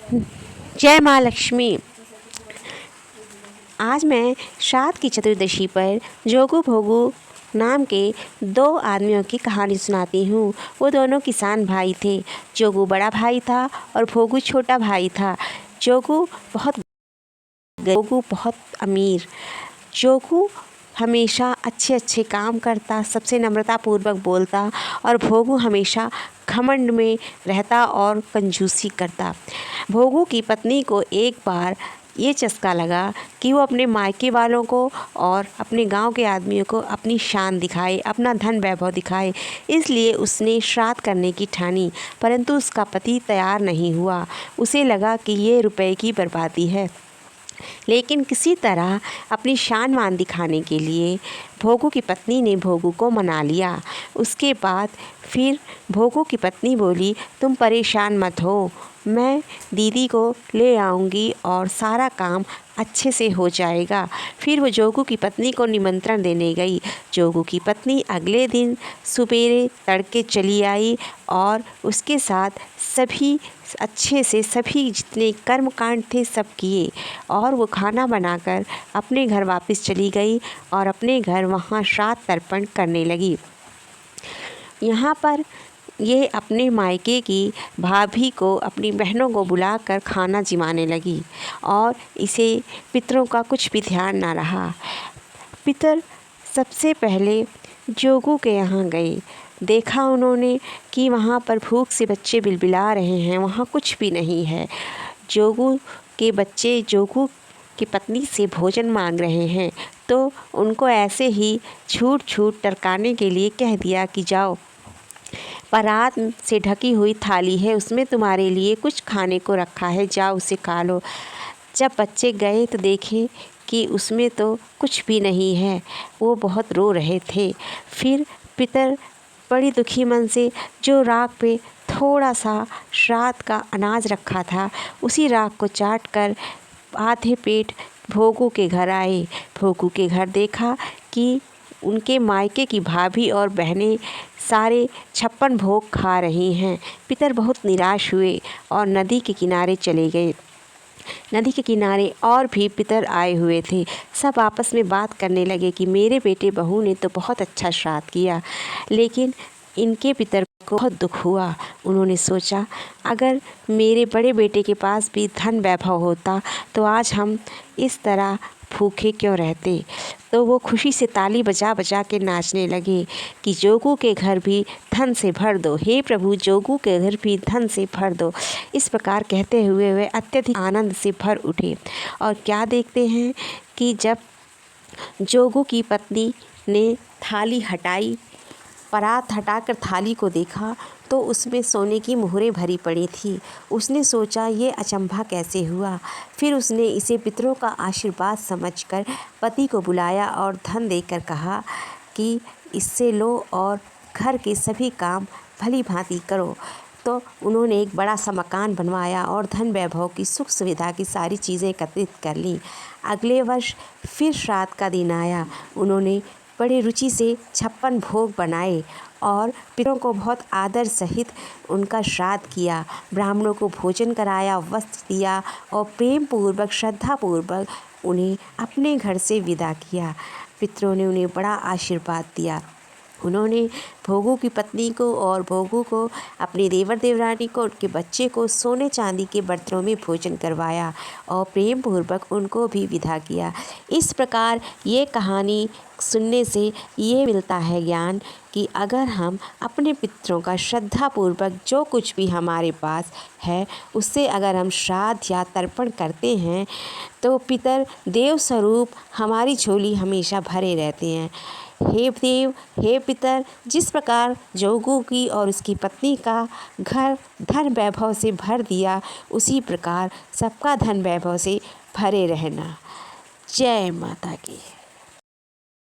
जय माँ लक्ष्मी। आज मैं श्राद्ध की चतुर्दशी पर जोगू भोगू नाम के दो आदमियों की कहानी सुनाती हूँ। वो दोनों किसान भाई थे। जोगू बड़ा भाई था और भोगू छोटा भाई था। जोगू बहुत अमीर। जोगू हमेशा अच्छे काम करता, सबसे नम्रतापूर्वक बोलता, और भोगू हमेशा घमंड में रहता और कंजूसी करता। भोगू की पत्नी को एक बार ये चस्का लगा कि वो अपने मायके वालों को और अपने गांव के आदमियों को अपनी शान दिखाए, अपना धन वैभव दिखाए। इसलिए उसने श्राद्ध करने की ठानी, परंतु उसका पति तैयार नहीं हुआ। उसे लगा कि ये रुपए की बर्बादी है। लेकिन किसी तरह अपनी शान मान दिखाने के लिए भोगू की पत्नी ने भोगू को मना लिया। उसके बाद फिर भोगू की पत्नी बोली, तुम परेशान मत हो, मैं दीदी को ले आऊँगी और सारा काम अच्छे से हो जाएगा। फिर वो जोगू की पत्नी को निमंत्रण देने गई। जोगू की पत्नी अगले दिन सुबेरे तड़के चली आई और उसके साथ सभी अच्छे से सभी जितने कर्मकांड थे सब किए, और वो खाना बनाकर अपने घर वापस चली गई और अपने घर वहाँ श्राद्ध तर्पण करने लगी। यहाँ पर ये अपने मायके की भाभी को, अपनी बहनों को बुलाकर खाना जिमाने लगी, और इसे पितरों का कुछ भी ध्यान ना रहा। पितर सबसे पहले जोगू के यहाँ गए। देखा उन्होंने कि वहाँ पर भूख से बच्चे बिलबिला रहे हैं, वहाँ कुछ भी नहीं है। जोगू के बच्चे जोगू की पत्नी से भोजन मांग रहे हैं, तो उनको ऐसे ही झूठ टरकाने के लिए कह दिया कि जाओ, परात से ढकी हुई थाली है, उसमें तुम्हारे लिए कुछ खाने को रखा है, जाओ उसे खा लो। जब बच्चे गए तो देखे कि उसमें तो कुछ भी नहीं है। वो बहुत रो रहे थे। फिर पितर बड़ी दुखी मन से जो राख पे थोड़ा सा श्राद्ध का अनाज रखा था, उसी राख को चाट कर आधे पेट भोगू के घर आए। भोगू के घर देखा कि उनके मायके की भाभी और बहनें सारे 56 भोग खा रही हैं। पितर बहुत निराश हुए और नदी के किनारे चले गए। नदी के किनारे और भी पितर आए हुए थे। सब आपस में बात करने लगे कि मेरे बेटे बहू ने तो बहुत अच्छा श्राद्ध किया, लेकिन इनके पितर को बहुत दुख हुआ। उन्होंने सोचा, अगर मेरे बड़े बेटे के पास भी धन वैभव होता तो आज हम इस तरह भूखे क्यों रहते। तो वो खुशी से ताली बजा बजा के नाचने लगे कि जोगू के घर भी धन से भर दो, हे प्रभु जोगू के घर भी धन से भर दो। इस प्रकार कहते हुए वे अत्यधिक आनंद से भर उठे। और क्या देखते हैं कि जब जोगू की पत्नी ने थाली हटाई, परात हटाकर थाली को देखा, तो उसमें सोने की मुहरें भरी पड़ी थी। उसने सोचा, ये अचंभा कैसे हुआ। फिर उसने इसे पितरों का आशीर्वाद समझकर पति को बुलाया और धन देकर कहा कि इससे लो और घर के सभी काम भली भांति करो। तो उन्होंने एक बड़ा सा मकान बनवाया और धन वैभव की सुख सुविधा की सारी चीज़ें एकत्रित कर लीं। अगले वर्ष फिर श्राद्ध का दिन आया। उन्होंने बड़े रुचि से 56 भोग बनाए और पितरों को बहुत आदर सहित उनका श्राद्ध किया। ब्राह्मणों को भोजन कराया, वस्त्र दिया और प्रेम पूर्वक श्रद्धा पूर्वक उन्हें अपने घर से विदा किया। पितरों ने उन्हें बड़ा आशीर्वाद दिया। उन्होंने भोगू की पत्नी को और भोगू को, अपने देवर देवरानी को, उनके बच्चे को सोने चांदी के बर्तनों में भोजन करवाया और प्रेम पूर्वक उनको भी विदा किया। इस प्रकार ये कहानी सुनने से ये मिलता है ज्ञान कि अगर हम अपने पितरों का श्रद्धापूर्वक जो कुछ भी हमारे पास है उससे अगर हम श्राद्ध या तर्पण करते हैं तो पितर देव स्वरूप हमारी झोली हमेशा भरे रहते हैं। हे देव, हे पितर, जिस प्रकार जोगू की और उसकी पत्नी का घर धन वैभव से भर दिया, उसी प्रकार सबका धन वैभव से भरे रहना। जय माता की।